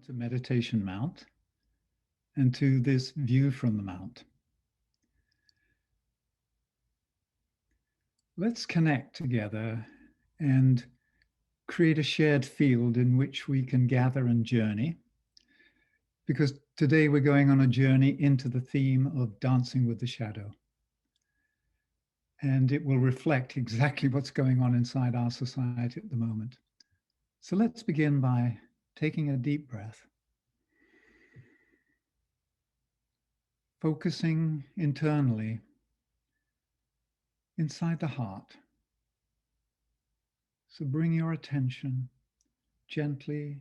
to Meditation Mount and to this view from the Mount. Let's connect together and create a shared field in which we can gather and journey, because today we're going on a journey into the theme of dancing with the shadow. And it will reflect exactly what's going on inside our society at the moment. So let's begin by taking a deep breath, focusing internally inside the heart. So bring your attention gently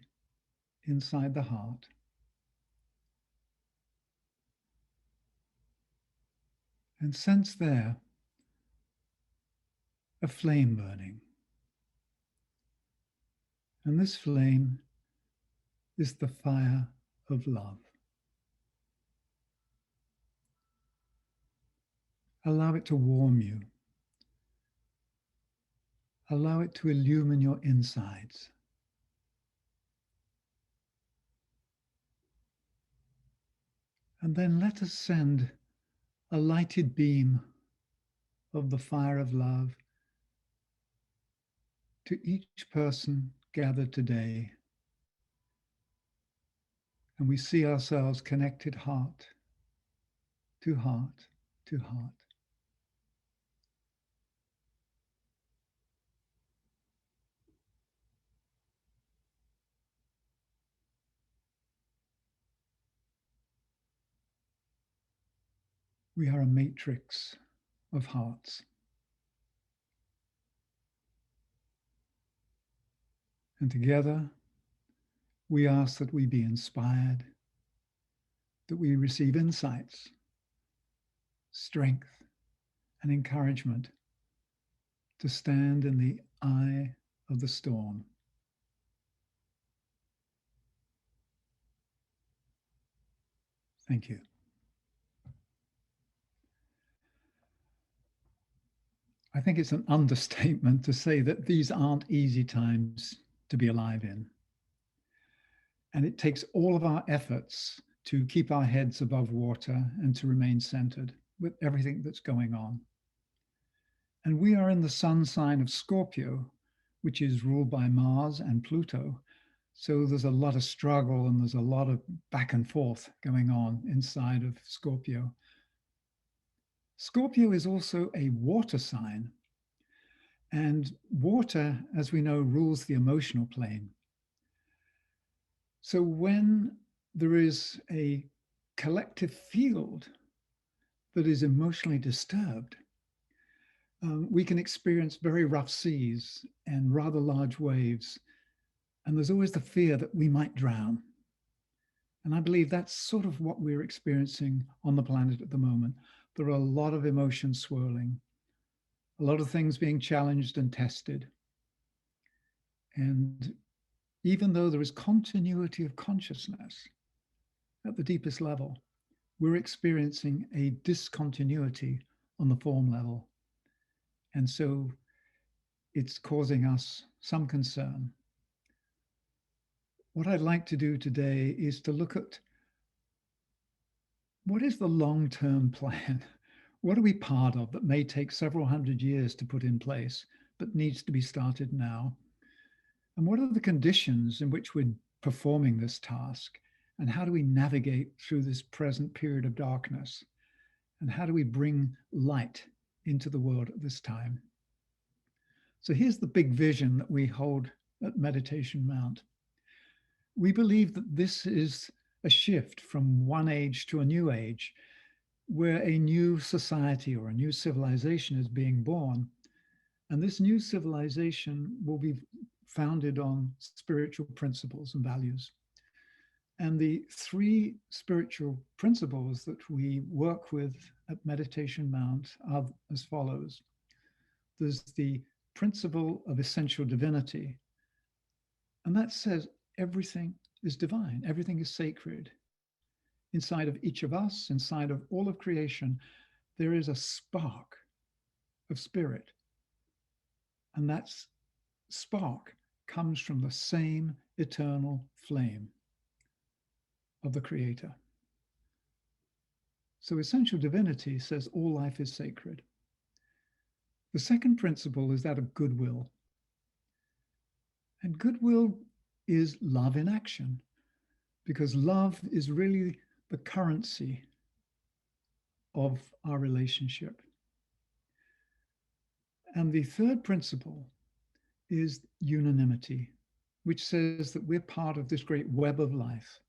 inside the heart. And sense there a flame burning. And this flame is the fire of love. Allow it to warm you. Allow it to illumine your insides. And then let us send a lighted beam of the fire of love to each person gathered today. And we see ourselves connected heart to heart to heart. We are a matrix of hearts. And together, we ask that we be inspired, that we receive insights, strength, and encouragement to stand in the eye of the storm. Thank you. I think it's an understatement to say that these aren't easy times to be alive in. And it takes all of our efforts to keep our heads above water and to remain centered with everything that's going on. And we are in the sun sign of Scorpio, which is ruled by Mars and Pluto. So there's a lot of struggle and there's a lot of back and forth going on inside of Scorpio. Scorpio is also a water sign. And water, as we know, rules the emotional plane. So when there is a collective field that is emotionally disturbed, we can experience very rough seas and rather large waves. And there's always the fear that we might drown. And I believe that's sort of what we're experiencing on the planet at the moment. There are a lot of emotions swirling, a lot of things being challenged and tested. And even though there is continuity of consciousness at the deepest level, we're experiencing a discontinuity on the form level. And so it's causing us some concern. What I'd like to do today is to look at what is the long-term plan? What are we part of that may take several hundred years to put in place, but needs to be started now? And what are the conditions in which we're performing this task? And how do we navigate through this present period of darkness? And how do we bring light into the world at this time? So here's the big vision that we hold at Meditation Mount. We believe that this is a shift from one age to a new age, where a new society or a new civilization is being born. And this new civilization will be founded on spiritual principles and values. And the three spiritual principles that we work with at Meditation Mount are as follows. There's the principle of essential divinity. And that says everything is divine, everything is sacred. Inside of each of us, inside of all of creation, there is a spark of spirit. And that spark comes from the same eternal flame. of the Creator. So essential divinity says all life is sacred. The second principle is that of goodwill. And goodwill is love in action, because love is really the currency of our relationship. And the third principle is unanimity, which says that we're part of this great web of life,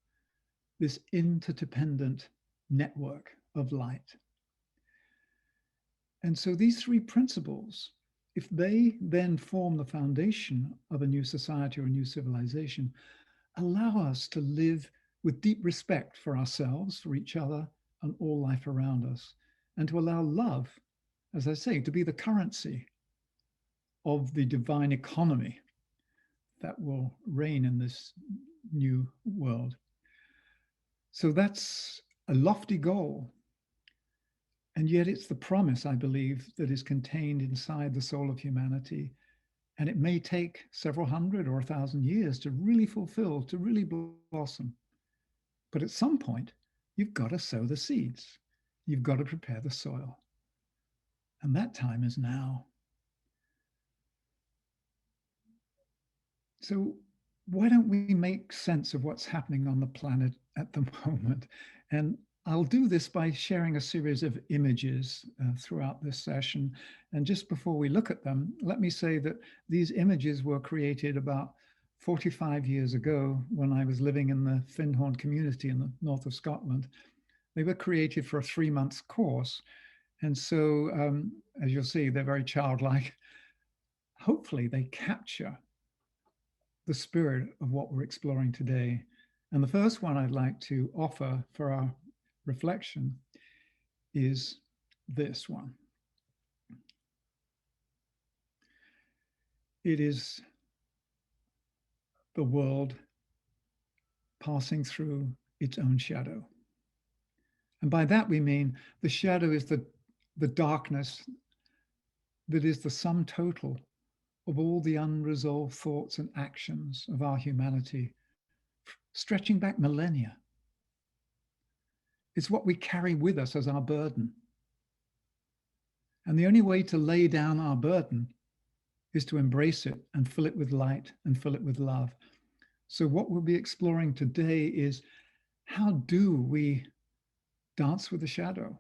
this interdependent network of light. And so these three principles, if they then form the foundation of a new society or a new civilization, allow us to live with deep respect for ourselves, for each other, and all life around us, and to allow love, as I say, to be the currency of the divine economy that will reign in this new world. So that's a lofty goal. And yet it's the promise, I believe, that is contained inside the soul of humanity. And it may take several hundred or 1,000 years to really fulfill, to really blossom. But at some point, you've got to sow the seeds. You've got to prepare the soil. And that time is now. So why don't we make sense of what's happening on the planet at the moment? And I'll do this by sharing a series of images throughout this session. And just before we look at them, let me say that these images were created about 45 years ago when I was living in the Findhorn community in the north of Scotland. They were created for a 3-month course. And so, as you'll see, they're very childlike. Hopefully they capture the spirit of what we're exploring today. And the first one I'd like to offer for our reflection is this one. It is the world passing through its own shadow. And by that we mean the shadow is the darkness that is the sum total of all the unresolved thoughts and actions of our humanity, stretching back millennia. It's what we carry with us as our burden. And the only way to lay down our burden is to embrace it and fill it with light and fill it with love. So what we'll be exploring today is, how do we dance with the shadow?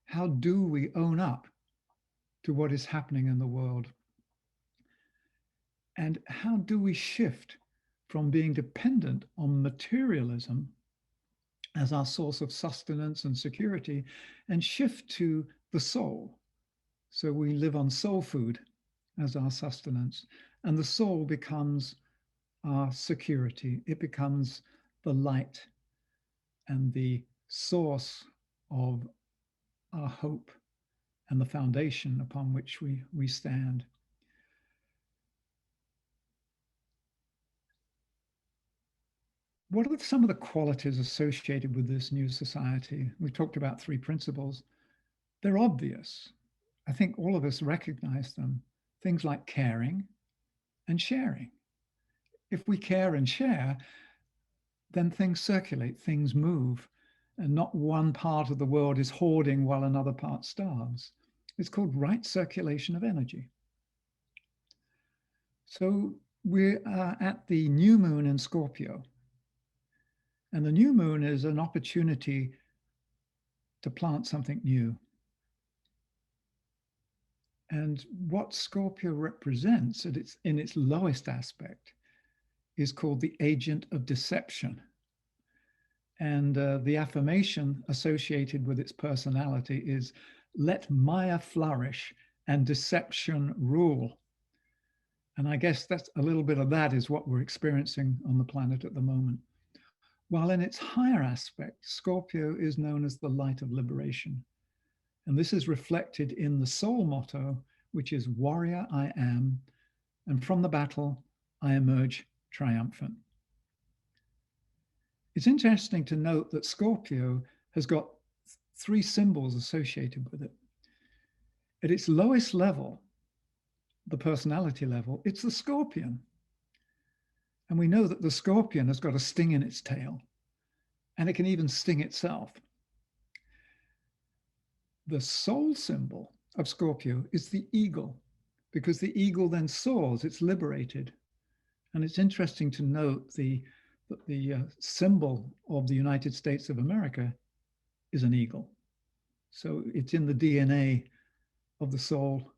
How do we own up to what is happening in the world? And how do we shift from being dependent on materialism as our source of sustenance and security, and shift to the soul? So we live on soul food as our sustenance, and the soul becomes our security. It becomes the light and the source of our hope and the foundation upon which we stand. What are some of the qualities associated with this new society? We've talked about 3 principles. They're obvious. I think all of us recognize them. Things like caring and sharing. If we care and share, then things circulate, things move, and not one part of the world is hoarding while another part starves. It's called right circulation of energy. So we're at the new moon in Scorpio. And the new moon is an opportunity to plant something new. And what Scorpio represents in its lowest aspect is called the agent of deception. And the affirmation associated with its personality is, let Maya flourish and deception rule. And I guess that's a little bit of that is what we're experiencing on the planet at the moment. While in its higher aspect, Scorpio is known as the light of liberation. And this is reflected in the soul motto, which is warrior I am, and from the battle I emerge triumphant. It's interesting to note that Scorpio has got 3 symbols associated with it. At its lowest level, the personality level, it's the scorpion. And we know that the scorpion has got a sting in its tail. and it can even sting itself. The soul symbol of Scorpio is the eagle, because the eagle then soars, it's liberated. And it's interesting to note that the symbol of the United States of America is an eagle. So it's in the DNA of the soul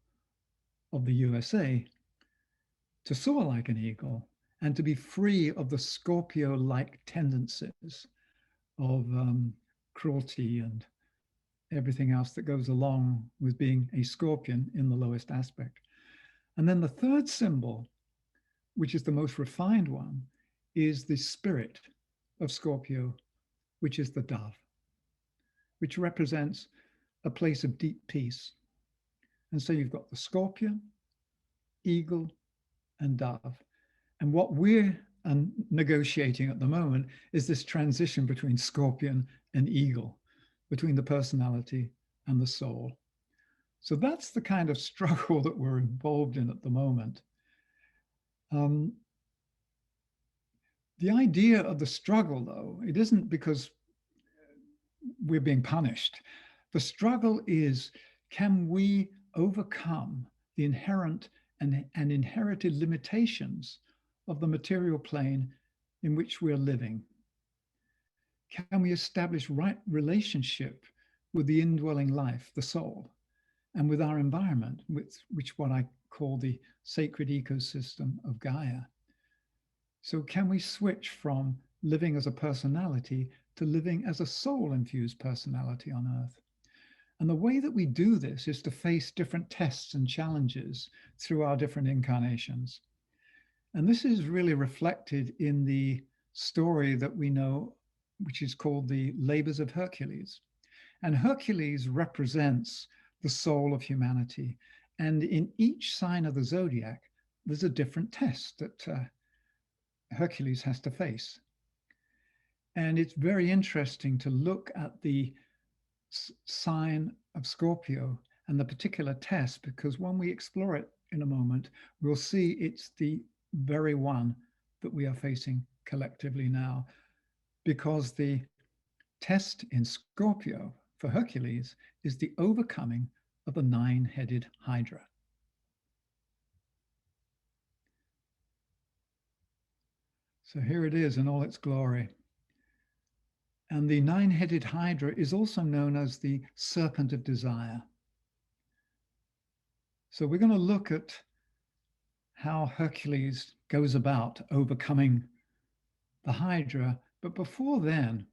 of the USA to soar like an eagle and to be free of the Scorpio-like tendencies of cruelty and everything else that goes along with being a scorpion in the lowest aspect. And then the third symbol, which is the most refined one, is the spirit of Scorpio, which is the dove, which represents a place of deep peace. And so you've got the scorpion, eagle, and dove. And what we're negotiating at the moment is this transition between scorpion and eagle, between the personality and the soul. So that's the kind of struggle that we're involved in at the moment. The idea of the struggle, though, it isn't because we're being punished. The struggle is, can we overcome the inherent and inherited limitations of the material plane in which we're living? Can we establish right relationship with the indwelling life, the soul, and with our environment, which what I call the sacred ecosystem of Gaia? So can we switch from living as a personality to living as a soul-infused personality on Earth? And the way that we do this is to face different tests and challenges through our different incarnations. And this is really reflected in the story that we know, which is called the Labors of Hercules. And Hercules represents the soul of humanity. And in each sign of the zodiac, there's a different test that Hercules has to face. And it's very interesting to look at the sign of Scorpio and the particular test, because when we explore it in a moment, we'll see it's the very one that we are facing collectively now, because the test in Scorpio for Hercules is the overcoming of the nine-headed Hydra. So here it is in all its glory. And the nine-headed Hydra is also known as the serpent of desire. So we're going to look at how Hercules goes about overcoming the Hydra. But before then,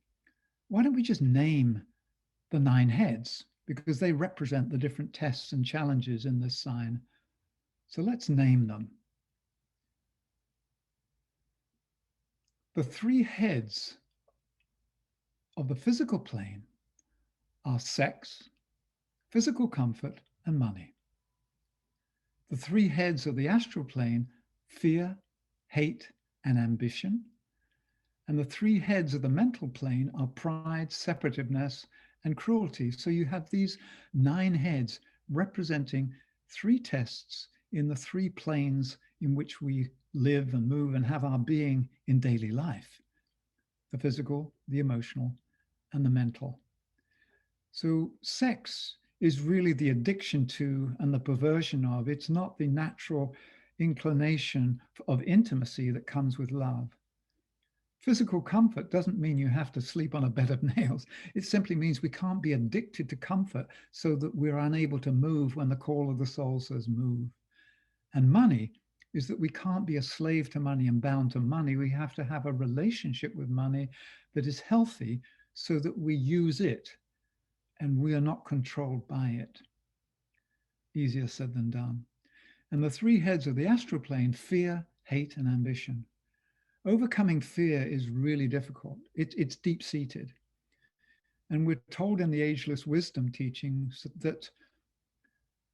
why don't we just name the nine heads? Because they represent the different tests and challenges in this sign. So let's name them. The three heads of the physical plane are sex, physical comfort, and money. The three heads of the astral plane, fear, hate, and ambition. And the three heads of the mental plane are pride, separativeness, and cruelty. So you have these nine heads representing three tests in the three planes in which we live and move and have our being in daily life: the physical, the emotional, and the mental. So sex is really the addiction to and the perversion of. It's not the natural inclination of intimacy that comes with love. Physical comfort doesn't mean you have to sleep on a bed of nails. It simply means we can't be addicted to comfort so that we're unable to move when the call of the soul says move. And money is that we can't be a slave to money and bound to money. We have to have a relationship with money that is healthy so that we use it and we are not controlled by it. Easier said than done. And the three heads of the astral plane: fear, hate, and ambition. Overcoming fear is really difficult. It's deep-seated. And we're told in the ageless wisdom teachings that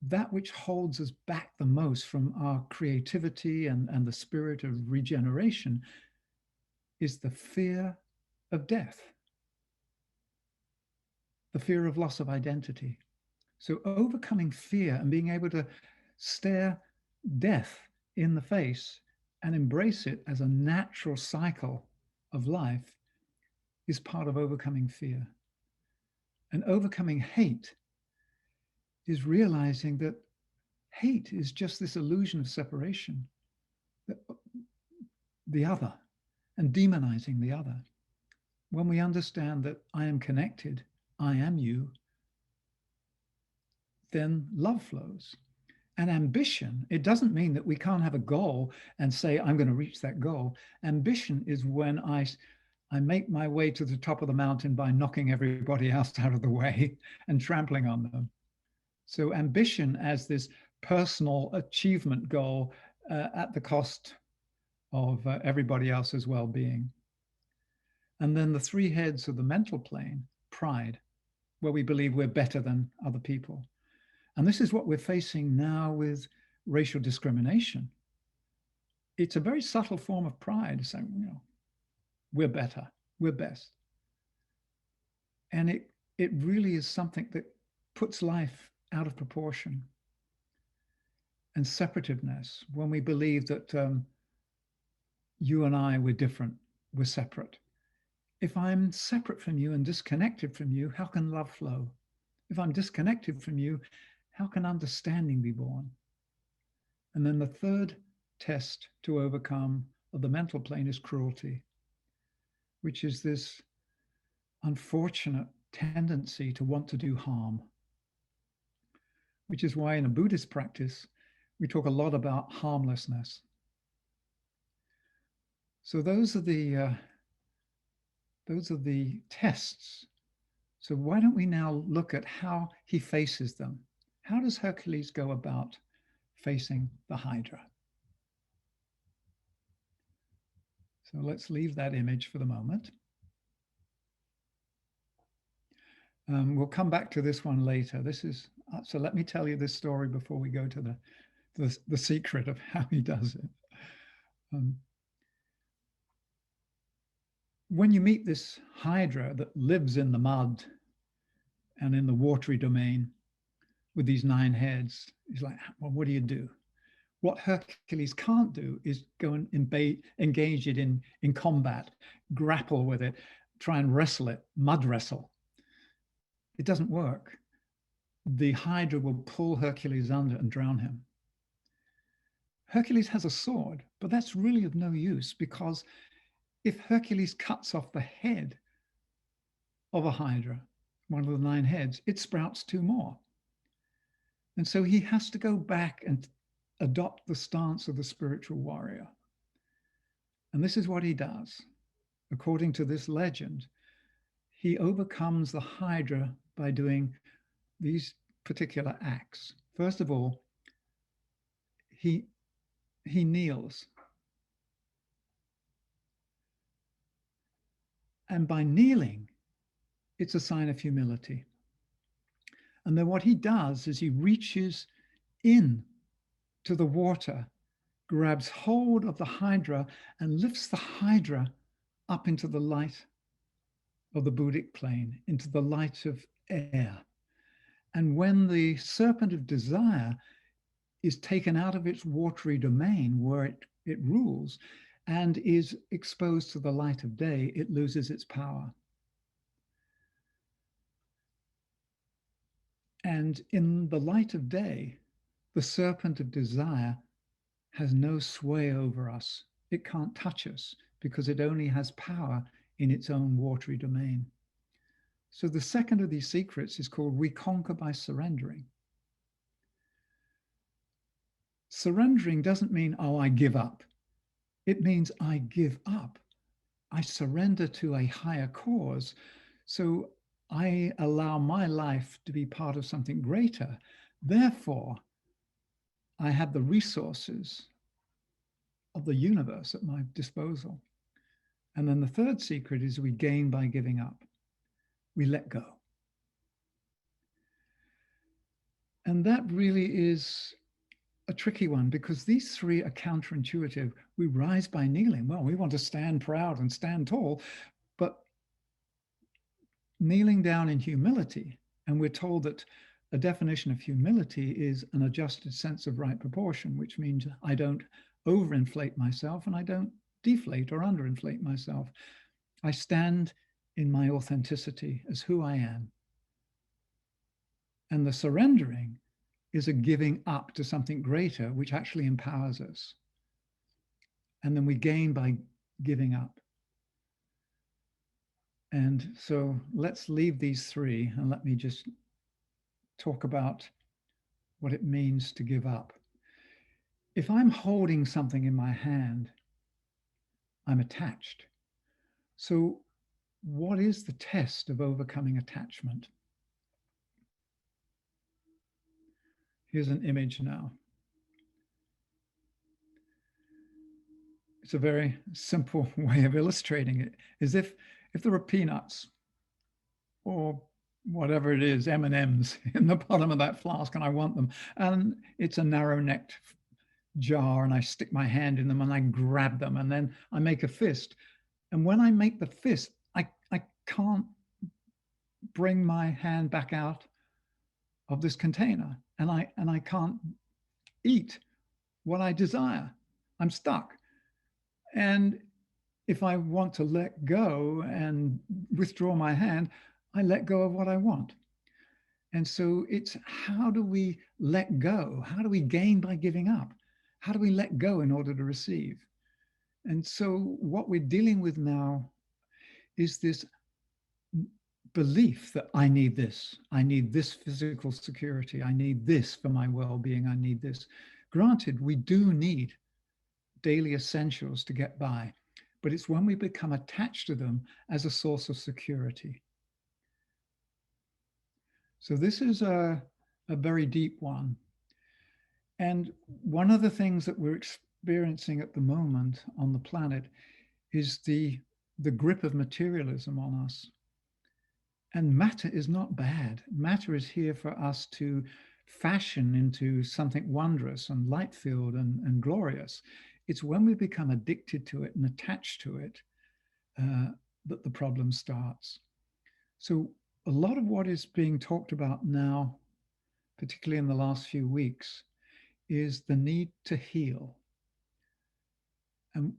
that which holds us back the most from our creativity and the spirit of regeneration is the fear of death, the fear of loss of identity. So overcoming fear and being able to stare death in the face and embrace it as a natural cycle of life is part of overcoming fear. And overcoming hate is realizing that hate is just this illusion of separation, the other, and demonizing the other. When we understand that I am connected, I am you, then love flows. And ambition, it doesn't mean that we can't have a goal and say, I'm going to reach that goal. Ambition is when I make my way to the top of the mountain by knocking everybody else out of the way and trampling on them. So ambition as this personal achievement goal at the cost of everybody else's well-being. And then the three heads of the mental plane, pride, where we believe we're better than other people. And this is what we're facing now with racial discrimination. It's a very subtle form of pride, saying, you know, we're better, we're best. And it really is something that puts life out of proportion. And separativeness, when we believe that you and I, we're different, we're separate. If I'm separate from you and disconnected from you, how can love flow? If I'm disconnected from you, how can understanding be born? And then the third test to overcome of the mental plane is cruelty, which is this unfortunate tendency to want to do harm, which is why in a Buddhist practice, we talk a lot about harmlessness. So those are the tests. So why don't we now look at how he faces them? How does Hercules go about facing the Hydra? So let's leave that image for the moment. We'll come back to this one later. This is so let me tell you this story before we go to the secret of how he does it. When you meet this Hydra that lives in the mud and in the watery domain with these 9 heads, he's like, well, what do you do? What Hercules can't do is go and engage it in combat, grapple with it, try and wrestle it, mud wrestle. It doesn't work. The Hydra will pull Hercules under and drown him. Hercules has a sword, but that's really of no use, because if Hercules cuts off the head of a Hydra, one of the 9 heads, it sprouts 2 more. And so he has to go back and adopt the stance of the spiritual warrior. And this is what he does. According to this legend, he overcomes the Hydra by doing these particular acts. First of all, he kneels. And by kneeling, it's a sign of humility. And then what he does is he reaches in to the water, grabs hold of the Hydra, and lifts the Hydra up into the light of the Buddhic plane, into the light of air. And when the serpent of desire is taken out of its watery domain where it rules and is exposed to the light of day, it loses its power. And in the light of day, the serpent of desire has no sway over us. It can't touch us because it only has power in its own watery domain. So the second of these secrets is called we conquer by surrendering. Surrendering doesn't mean, oh, I give up. It means I give up. I surrender to a higher cause. So I allow my life to be part of something greater. Therefore, I have the resources of the universe at my disposal. And then the third secret is we gain by giving up. We let go. And that really is a tricky one, because these 3 are counterintuitive. We rise by kneeling. Well, we want to stand proud and stand tall, but kneeling down in humility, and we're told that a definition of humility is an adjusted sense of right proportion, which means I don't overinflate myself and I don't deflate or underinflate myself. I stand in my authenticity as who I am. And the surrendering is a giving up to something greater, which actually empowers us. And then we gain by giving up. And so let's leave these three and let me just talk about what it means to give up. If I'm holding something in my hand, I'm attached. So what is the test of overcoming attachment? Here's an image now. It's a very simple way of illustrating it. Is if there were peanuts or whatever it is, M&Ms in the bottom of that flask, and I want them, and it's a narrow-necked jar, and I stick my hand in them and I grab them, and then I make a fist. And when I make the fist, I can't bring my hand back out of this container, and I can't eat what I desire. I'm stuck. And if I want to let go and withdraw my hand, I let go of what I want. And so it's, how do we let go? How do we gain by giving up? How do we let go in order to receive? And so what we're dealing with now is this belief that I need this physical security, I need this for my well-being, I need this. Granted, we do need daily essentials to get by, but it's when we become attached to them as a source of security. So this is a very deep one. And one of the things that we're experiencing at the moment on the planet is the grip of materialism on us. And matter is not bad. Matter is here for us to fashion into something wondrous and light-filled and glorious. It's when we become addicted to it and attached to it that the problem starts. So a lot of what is being talked about now, particularly in the last few weeks, is the need to heal. And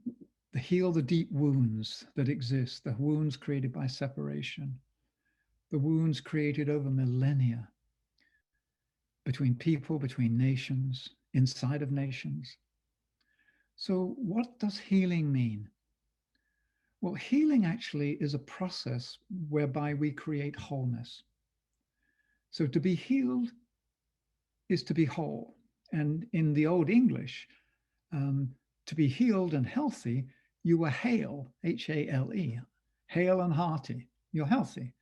heal the deep wounds that exist, the wounds created by separation, the wounds created over millennia between people, between nations, inside of nations. So what does healing mean? Well, healing actually is a process whereby we create wholeness. So to be healed is to be whole. And in the Old English, to be healed and healthy, you were hale, H-A-L-E, hale and hearty, you're healthy.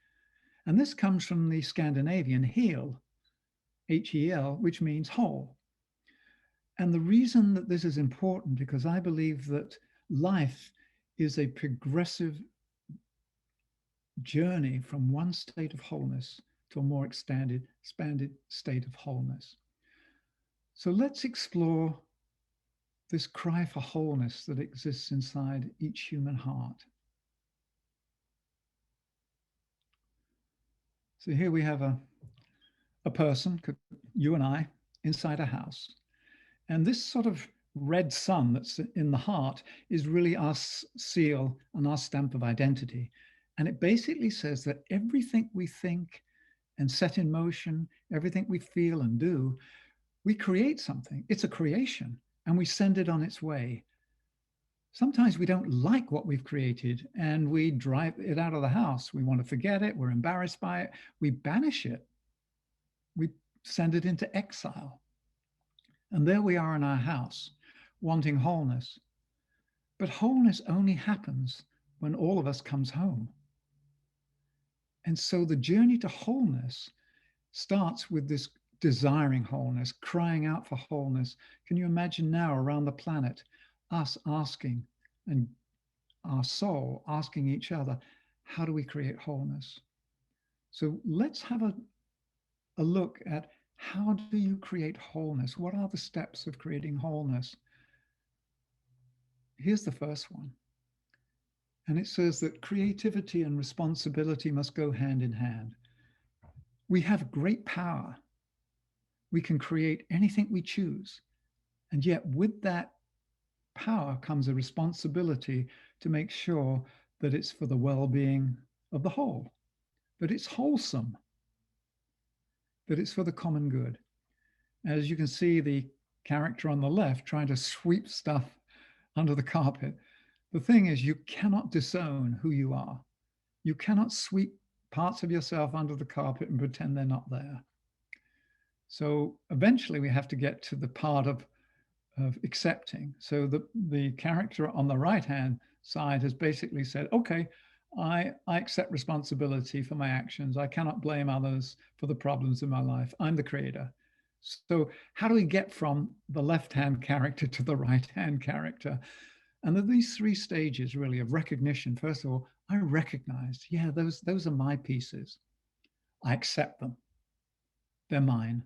And this comes from the Scandinavian heal, H-E-L, which means whole. And the reason that this is important, because I believe that life is a progressive journey from one state of wholeness to a more expanded state of wholeness. So let's explore this cry for wholeness that exists inside each human heart. So here we have a person, you and I, inside a house. And this sort of red sun that's in the heart is really our seal and our stamp of identity. And it basically says that everything we think and set in motion, everything we feel and do, we create something. It's a creation, and we send it on its way. Sometimes we don't like what we've created and we drive it out of the house. We want to forget it. We're embarrassed by it. We banish it. We send it into exile. And there we are in our house, wanting wholeness. But wholeness only happens when all of us comes home. And so the journey to wholeness starts with this desiring wholeness, crying out for wholeness. Can you imagine now around the planet, us asking, and our soul asking each other, how do we create wholeness? So let's have a look at, how do you create wholeness? What are the steps of creating wholeness? Here's the first one. And it says that creativity and responsibility must go hand in hand. We have great power. We can create anything we choose. And yet with that power comes a responsibility to make sure that it's for the well-being of the whole, that it's wholesome, that it's for the common good. As you can see, the character on the left trying to sweep stuff under the carpet. The thing is, you cannot disown who you are. You cannot sweep parts of yourself under the carpet and pretend they're not there. So eventually we have to get to the part of accepting. So the character on the right-hand side has basically said, okay, I accept responsibility for my actions. I cannot blame others for the problems in my life. I'm the creator. So how do we get from the left-hand character to the right-hand character? And there are these three stages really of recognition. First of all, I recognized, yeah, those are my pieces. I accept them. They're mine.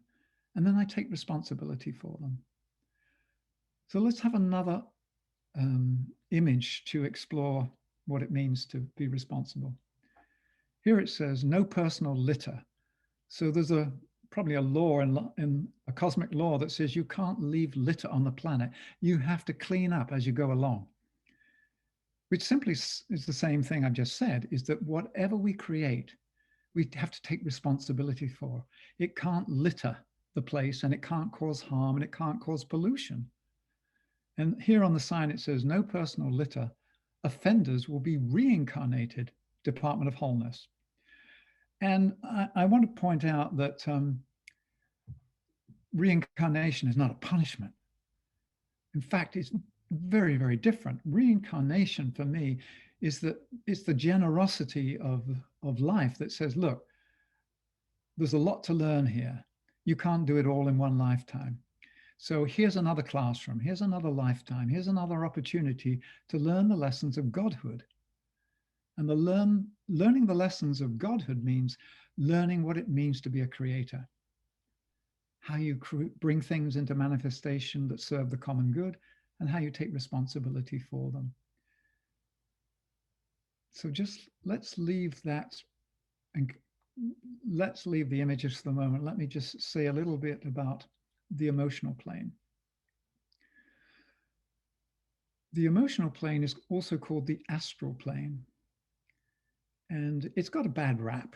And then I take responsibility for them. So let's have another image to explore what it means to be responsible. Here it says, no personal litter. So there's probably a law in a cosmic law that says you can't leave litter on the planet. You have to clean up as you go along, which simply is the same thing I've just said, is that whatever we create, we have to take responsibility for. It can't litter the place, and it can't cause harm, and it can't cause pollution. And here on the sign, it says, no personal litter. Offenders will be reincarnated, Department of Wholeness. And I want to point out that reincarnation is not a punishment. In fact, it's very, very different. Reincarnation for me is that it's the generosity of life that says, look, there's a lot to learn here. You can't do it all in one lifetime. So here's another classroom, here's another lifetime, here's another opportunity to learn the lessons of Godhood. And learning the lessons of Godhood means learning what it means to be a creator, how you bring things into manifestation that serve the common good, and how you take responsibility for them. So just let's leave that, and let's leave the images for the moment. Let me just say a little bit about the emotional plane. The emotional plane is also called the astral plane. And it's got a bad rap.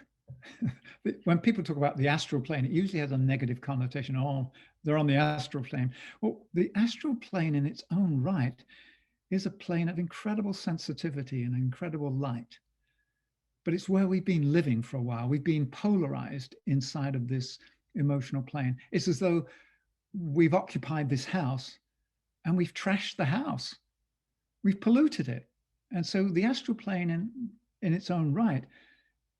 When people talk about the astral plane, it usually has a negative connotation. Oh, they're on the astral plane. Well, the astral plane in its own right is a plane of incredible sensitivity and incredible light. But it's where we've been living for a while. We've been polarized inside of this emotional plane. It's as though we've occupied this house and we've trashed the house. We've polluted it. And so the astral plane in its own right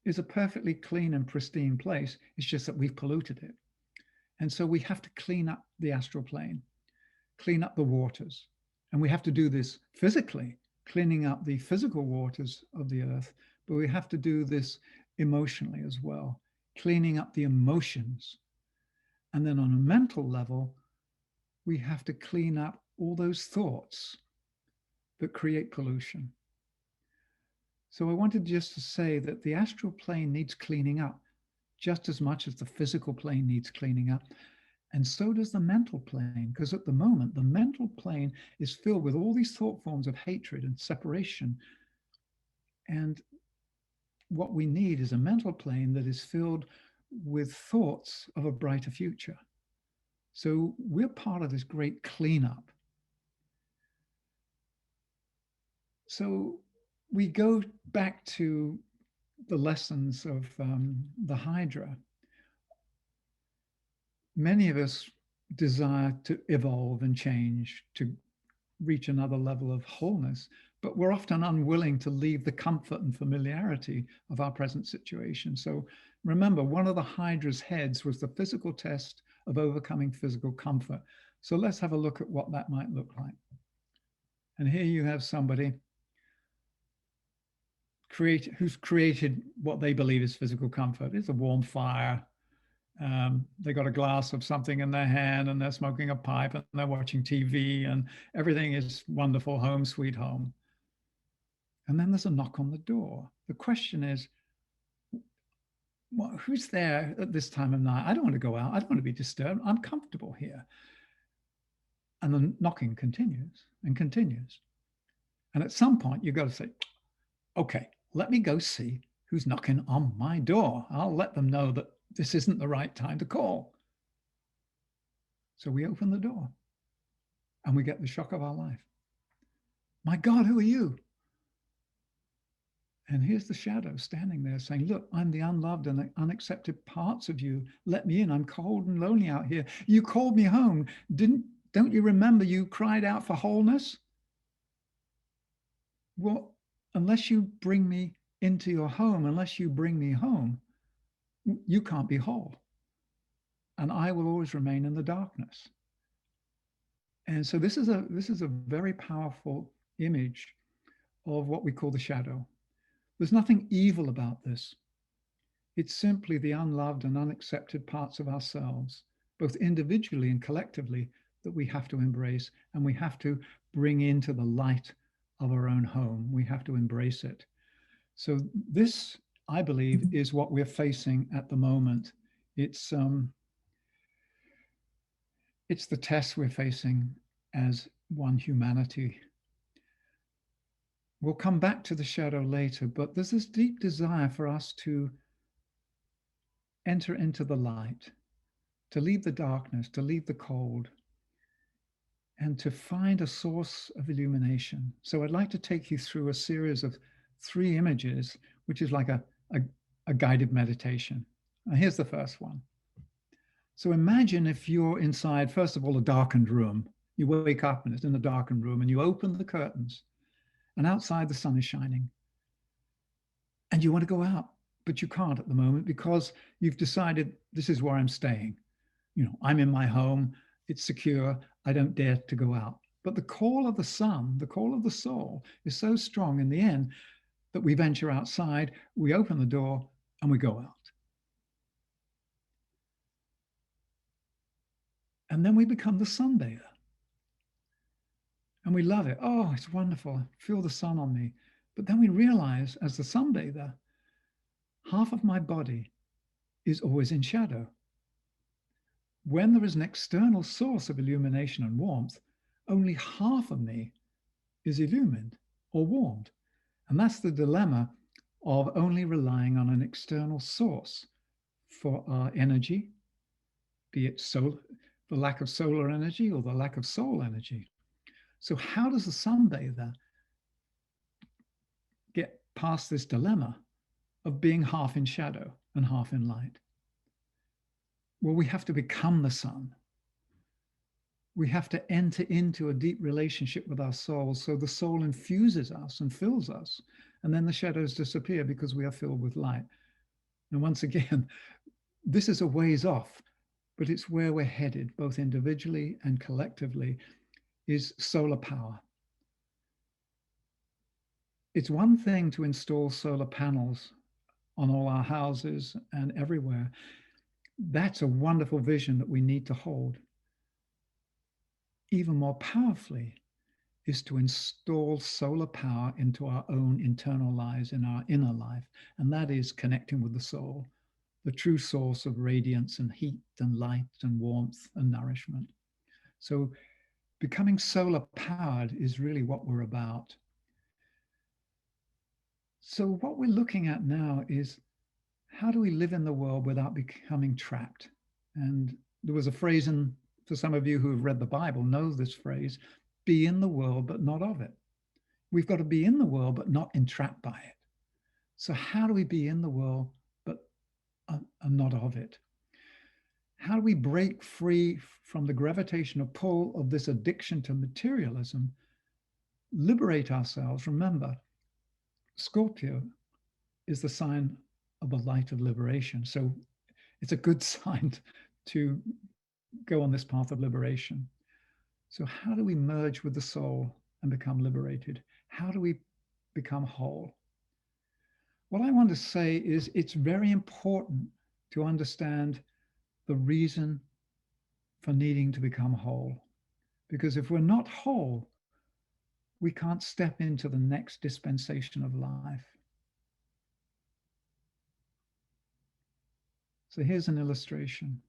is a perfectly clean and pristine place. It's just that we've polluted it. And so we have to clean up the astral plane, clean up the waters. And we have to do this physically, cleaning up the physical waters of the earth, but we have to do this emotionally as well, cleaning up the emotions. And then on a mental level, we have to clean up all those thoughts that create pollution. So I wanted just to say that the astral plane needs cleaning up just as much as the physical plane needs cleaning up. And so does the mental plane, because at the moment, the mental plane is filled with all these thought forms of hatred and separation. And what we need is a mental plane that is filled with thoughts of a brighter future. So we're part of this great cleanup. So we go back to the lessons of the Hydra. Many of us desire to evolve and change, to reach another level of wholeness, but we're often unwilling to leave the comfort and familiarity of our present situation. So remember, one of the Hydra's heads was the physical test of overcoming physical comfort. So let's have a look at what that might look like. And here you have somebody who's created what they believe is physical comfort. It's a warm fire. They got a glass of something in their hand and they're smoking a pipe and they're watching TV and everything is wonderful, home sweet home. And then there's a knock on the door. The question is, well, who's there at this time of night? I don't want to go out. I don't want to be disturbed. I'm comfortable here. And the knocking continues and continues. And at some point, you've got to say, okay, let me go see Who's knocking on my door? I'll let them know that this isn't the right time to call. So we open the door and we get the shock of our life. My God, who are you? And here's the shadow standing there saying, look, I'm the unloved and unaccepted parts of you. Let me in. I'm cold and lonely out here. You called me home. Don't you remember you cried out for wholeness? Well, unless you bring me into your home, unless you bring me home, you can't be whole. And I will always remain in the darkness. And so this is a very powerful image of what we call the shadow. There's nothing evil about this. It's simply the unloved and unaccepted parts of ourselves, both individually and collectively, that we have to embrace, and we have to bring into the light of our own home. We have to embrace it. So this, I believe, is what we're facing at the moment. It's the test we're facing as one humanity. We'll come back to the shadow later, but there's this deep desire for us to enter into the light, to leave the darkness, to leave the cold, and to find a source of illumination. So I'd like to take you through a series of 3 images, which is like a guided meditation. Now, here's the first one. So imagine if you're inside, first of all, a darkened room. You wake up and it's in a darkened room, and you open the curtains, and outside the sun is shining. And you want to go out, but you can't at the moment because you've decided this is where I'm staying. I'm in my home, it's secure, I don't dare to go out. But the call of the sun, the call of the soul is so strong in the end that we venture outside, we open the door, and we go out. And then we become the sunbather. And we love it. Oh, it's wonderful. Feel the sun on me. But then we realize, as the sunbather, half of my body is always in shadow. When there is an external source of illumination and warmth, only half of me is illumined or warmed. And that's the dilemma of only relying on an external source for our energy, be it the lack of solar energy or the lack of soul energy. So how does the sunbather get past this dilemma of being half in shadow and half in light? Well, we have to become the sun. We have to enter into a deep relationship with our soul, so the soul infuses us and fills us, and then the shadows disappear because we are filled with light. And once again, this is a ways off, but it's where we're headed, both individually and collectively, is solar power. It's one thing to install solar panels on all our houses and everywhere. That's a wonderful vision that we need to hold. Even more powerfully is to install solar power into our own internal lives, in our inner life. And that is connecting with the soul, the true source of radiance and heat and light and warmth and nourishment. So becoming solar powered is really what we're about. So what we're looking at now is, how do we live in the world without becoming trapped? And there was a phrase, and for some of you who have read the Bible know this phrase, be in the world, but not of it. We've got to be in the world, but not entrapped by it. So how do we be in the world, but not of it? How do we break free from the gravitational pull of this addiction to materialism, liberate ourselves? Remember, Scorpio is the sign of the light of liberation. So it's a good sign to go on this path of liberation. So how do we merge with the soul and become liberated? How do we become whole? What I want to say is, it's very important to understand the reason for needing to become whole. Because if we're not whole, we can't step into the next dispensation of life. So here's an illustration.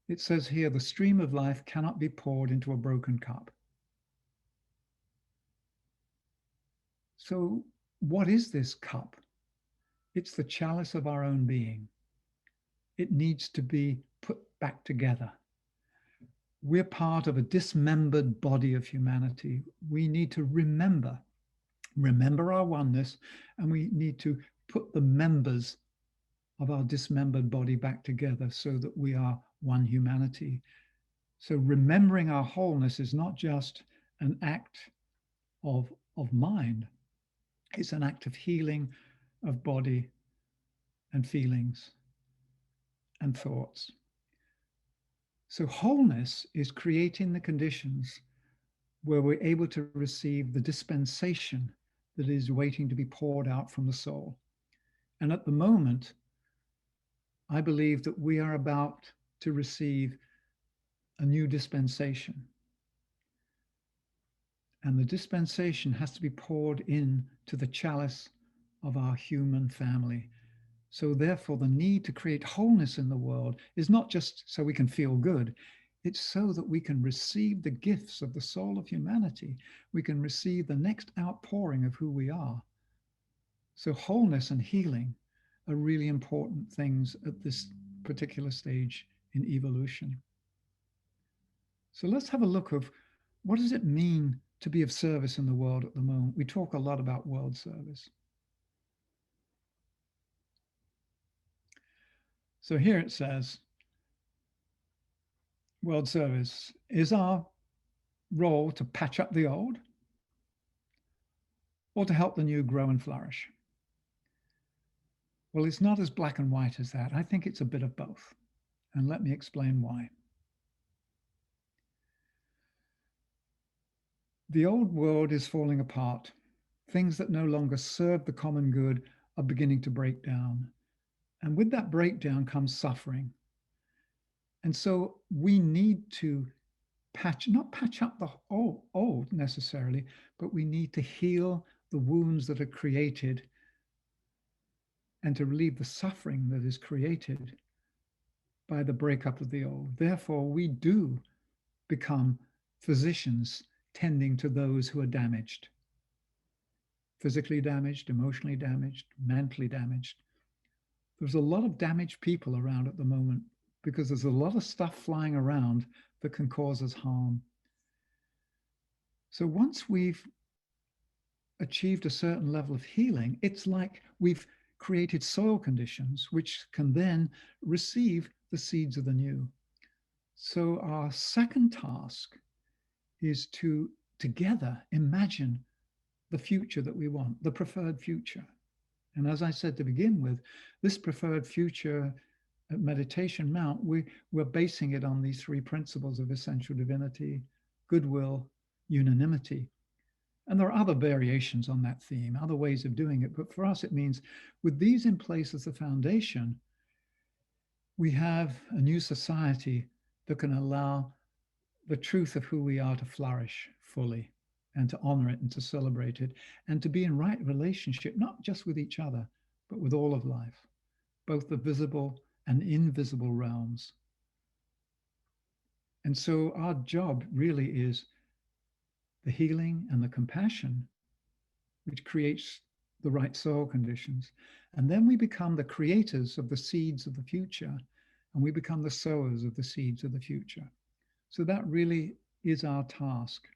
It says here, the stream of life cannot be poured into a broken cup. So what is this cup? It's the chalice of our own being. It needs to be put back together. We're part of a dismembered body of humanity. We need to remember our oneness, and we need to put the members of our dismembered body back together so that we are one humanity. So remembering our wholeness is not just an act of mind, it's an act of healing of body and feelings and thoughts. So wholeness is creating the conditions where we're able to receive the dispensation that is waiting to be poured out from the soul. And at the moment, I believe that we are about to receive a new dispensation. And the dispensation has to be poured in to the chalice of our human family. So therefore, the need to create wholeness in the world is not just so we can feel good. It's so that we can receive the gifts of the soul of humanity. We can receive the next outpouring of who we are. So wholeness and healing are really important things at this particular stage in evolution. So let's have a look of what does it mean to be of service in the world at the moment. We talk a lot about world service. So here it says, world service is our role to patch up the old or to help the new grow and flourish. Well, it's not as black and white as that. I think it's a bit of both. And let me explain why. The old world is falling apart. Things that no longer serve the common good are beginning to break down. And with that breakdown comes suffering. And so we need to not patch up the old necessarily, but we need to heal the wounds that are created and to relieve the suffering that is created by the breakup of the old. Therefore, we do become physicians tending to those who are damaged, physically damaged, emotionally damaged, mentally damaged. There's a lot of damaged people around at the moment because there's a lot of stuff flying around that can cause us harm. So once we've achieved a certain level of healing, it's like we've created soil conditions which can then receive the seeds of the new. So our second task is to together imagine the future that we want, the preferred future. And as I said to begin with, this preferred future at Meditation Mount, we're basing it on these three principles of essential divinity, goodwill, unanimity. And there are other variations on that theme, other ways of doing it. But for us, it means with these in place as the foundation, we have a new society that can allow the truth of who we are to flourish fully and to honor it and to celebrate it and to be in right relationship, not just with each other, but with all of life, both the visible and invisible realms. And so our job really is the healing and the compassion, which creates the right soul conditions. And then we become the creators of the seeds of the future, and we become the sowers of the seeds of the future. So that really is our task.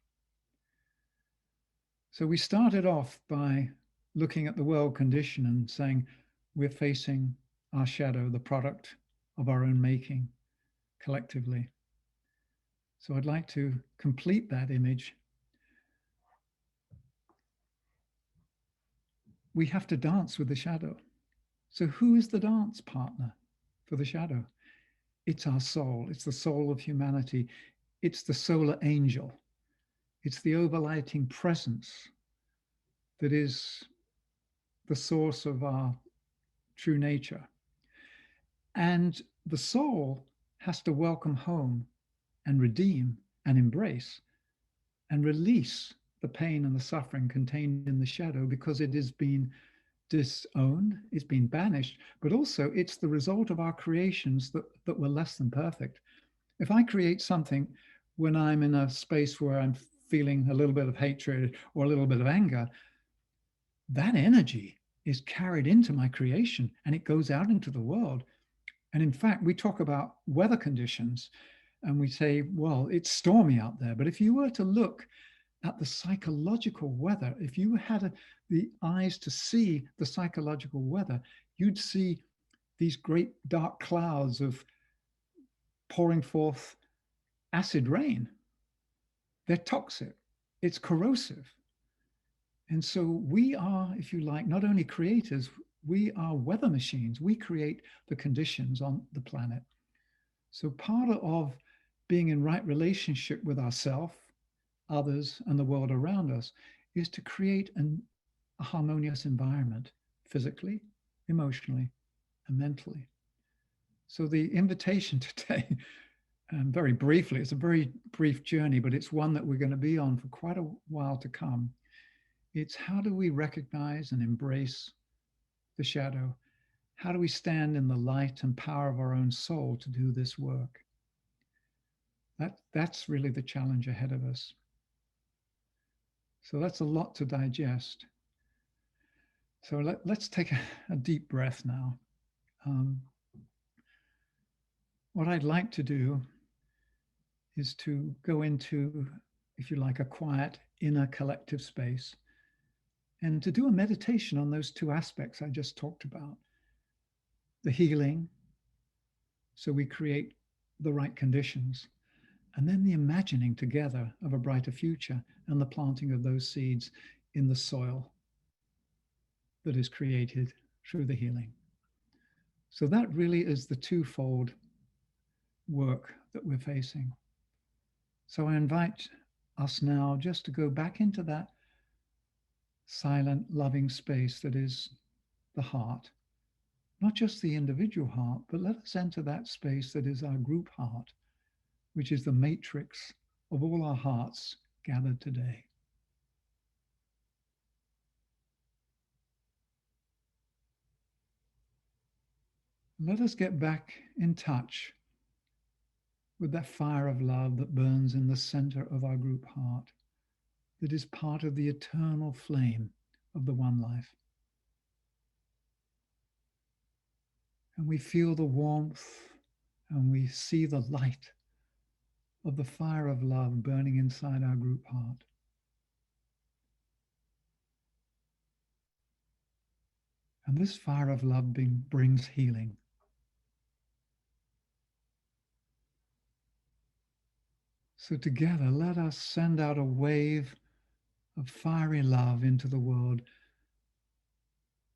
So we started off by looking at the world condition and saying we're facing our shadow, the product of our own making collectively. So I'd like to complete that image. We have to dance with the shadow. So who is the dance partner for the shadow? It's our soul. It's the soul of humanity. It's the solar angel. It's the overlighting presence that is the source of our true nature. And the soul has to welcome home and redeem and embrace and release the pain and the suffering contained in the shadow because it has been disowned, it's been banished, but also it's the result of our creations that were less than perfect. If I create something when I'm in a space where I'm feeling a little bit of hatred or a little bit of anger, that energy is carried into my creation and it goes out into the world. And in fact, we talk about weather conditions and we say, well, it's stormy out there. But if you were to look at the psychological weather, if you had the eyes to see the psychological weather, you'd see these great dark clouds of pouring forth acid rain. They're toxic, it's corrosive. And so we are, if you like, not only creators, we are weather machines. We create the conditions on the planet. So part of being in right relationship with ourselves, others, and the world around us is to create a harmonious environment physically, emotionally, and mentally. So the invitation today, very briefly, it's a very brief journey, but it's one that we're going to be on for quite a while to come. It's how do we recognize and embrace the shadow? How do we stand in the light and power of our own soul to do this work? That's really the challenge ahead of us. So that's a lot to digest. So let's take a deep breath now. What I'd like to do is to go into, if you like, a quiet inner collective space and to do a meditation on those two aspects I just talked about. The healing, so we create the right conditions, and then the imagining together of a brighter future and the planting of those seeds in the soil that is created through the healing. So that really is the twofold work that we're facing. So I invite us now just to go back into that silent, loving space that is the heart, not just the individual heart, but let us enter that space that is our group heart, which is the matrix of all our hearts gathered today. Let us get back in touch with that fire of love that burns in the center of our group heart, that is part of the eternal flame of the one life. And we feel the warmth and we see the light of the fire of love burning inside our group heart. And this fire of love brings healing. So together, let us send out a wave of fiery love into the world.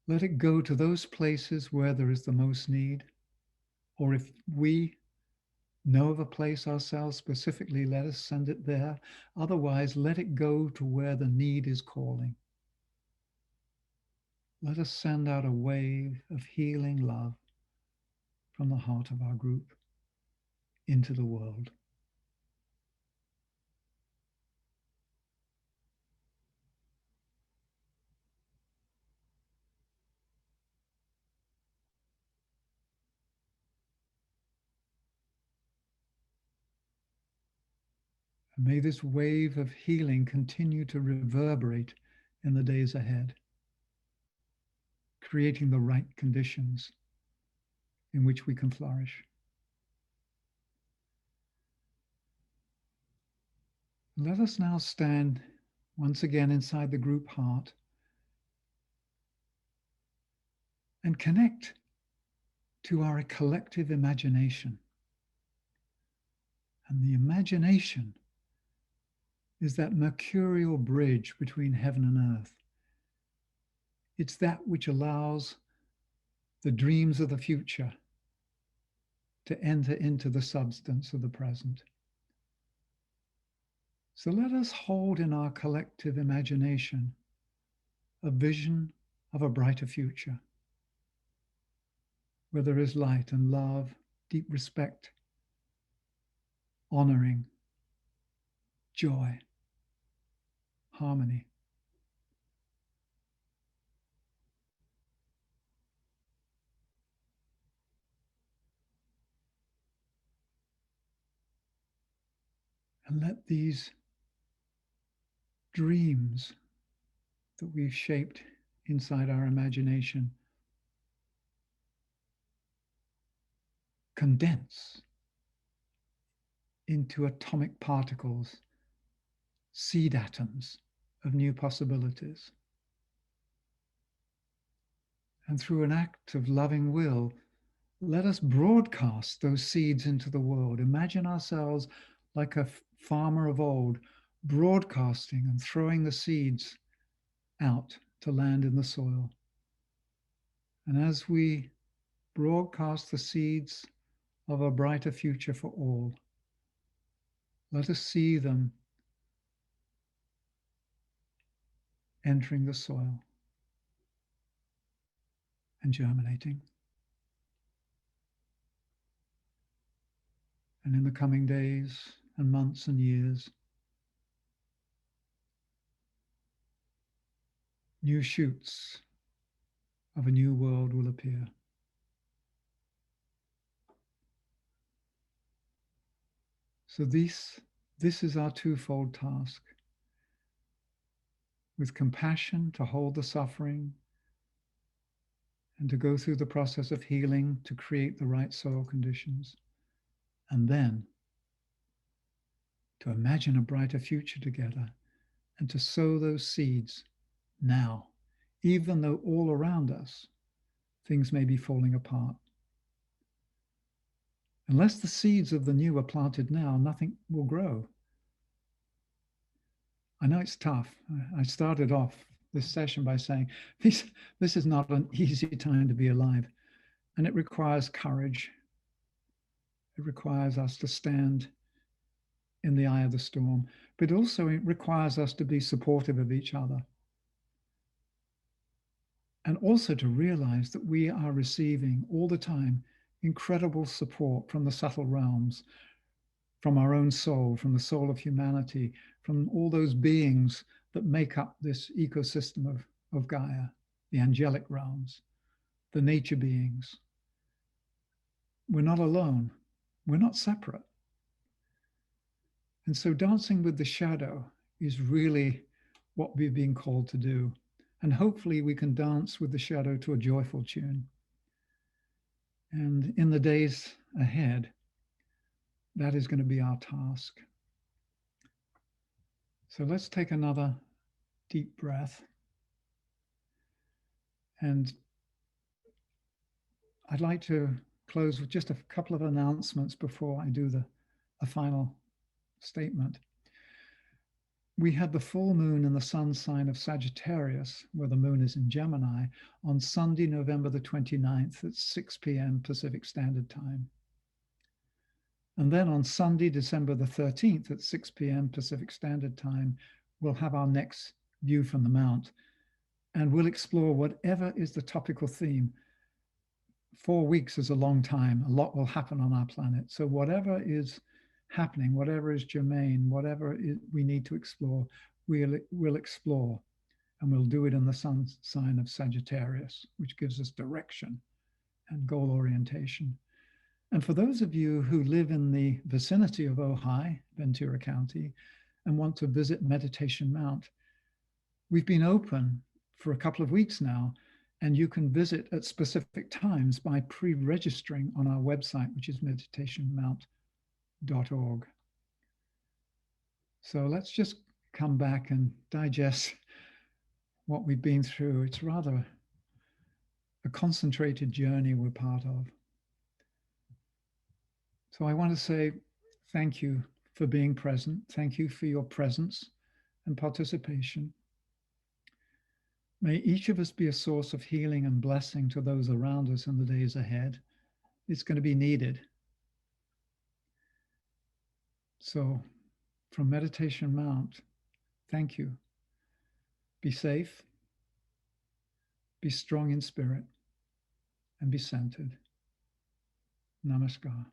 Let it go to those places where there is the most need. Or if we know of a place ourselves specifically, let us send it there. Otherwise, let it go to where the need is calling. Let us send out a wave of healing love from the heart of our group into the world. And may this wave of healing continue to reverberate in the days ahead, creating the right conditions in which we can flourish. Let us now stand once again inside the group heart and connect to our collective imagination. And the imagination is that mercurial bridge between heaven and earth. It's that which allows the dreams of the future to enter into the substance of the present. So let us hold in our collective imagination a vision of a brighter future, where there is light and love, deep respect, honoring, joy, harmony. And let these dreams that we've shaped inside our imagination condense into atomic particles, seed atoms of new possibilities. And through an act of loving will, let us broadcast those seeds into the world. Imagine ourselves like a farmer of old, broadcasting and throwing the seeds out to land in the soil. And as we broadcast the seeds of a brighter future for all, let us see them entering the soil and germinating. And in the coming days and months and years, new shoots of a new world will appear. So this is our twofold task. With compassion to hold the suffering and to go through the process of healing to create the right soil conditions. And then to imagine a brighter future together and to sow those seeds now, even though all around us things may be falling apart. Unless the seeds of the new are planted now, nothing will grow. I know it's tough. I started off this session by saying this is not an easy time to be alive, and it requires courage. It requires us to stand in the eye of the storm, but also it requires us to be supportive of each other. And also to realize that we are receiving all the time incredible support from the subtle realms, from our own soul, from the soul of humanity, from all those beings that make up this ecosystem of Gaia, the angelic realms, the nature beings. We're not alone. We're not separate. And so dancing with the shadow is really what we've been called to do. And hopefully we can dance with the shadow to a joyful tune. And in the days ahead, that is going to be our task. So let's take another deep breath. And I'd like to close with just a couple of announcements before I do a final statement. We had the full moon in the sun sign of Sagittarius, where the moon is in Gemini, on Sunday, November the 29th at 6 p.m. Pacific Standard Time. And then on Sunday, December the 13th at 6 p.m. Pacific Standard Time, we'll have our next view from the Mount, and we'll explore whatever is the topical theme. 4 weeks is a long time. A lot will happen on our planet. So whatever is happening, whatever is germane, whatever we need to explore, we'll explore. And we'll do it in the sun sign of Sagittarius, which gives us direction and goal orientation. And for those of you who live in the vicinity of Ojai, Ventura County, and want to visit Meditation Mount, we've been open for a couple of weeks now, and you can visit at specific times by pre-registering on our website, which is meditationmount.org. So let's just come back and digest what we've been through. It's rather a concentrated journey we're part of. So I want to say thank you for being present. Thank you for your presence and participation. May each of us be a source of healing and blessing to those around us in the days ahead. It's going to be needed. So from Meditation Mount, thank you. Be safe, be strong in spirit, and be centered. Namaskar.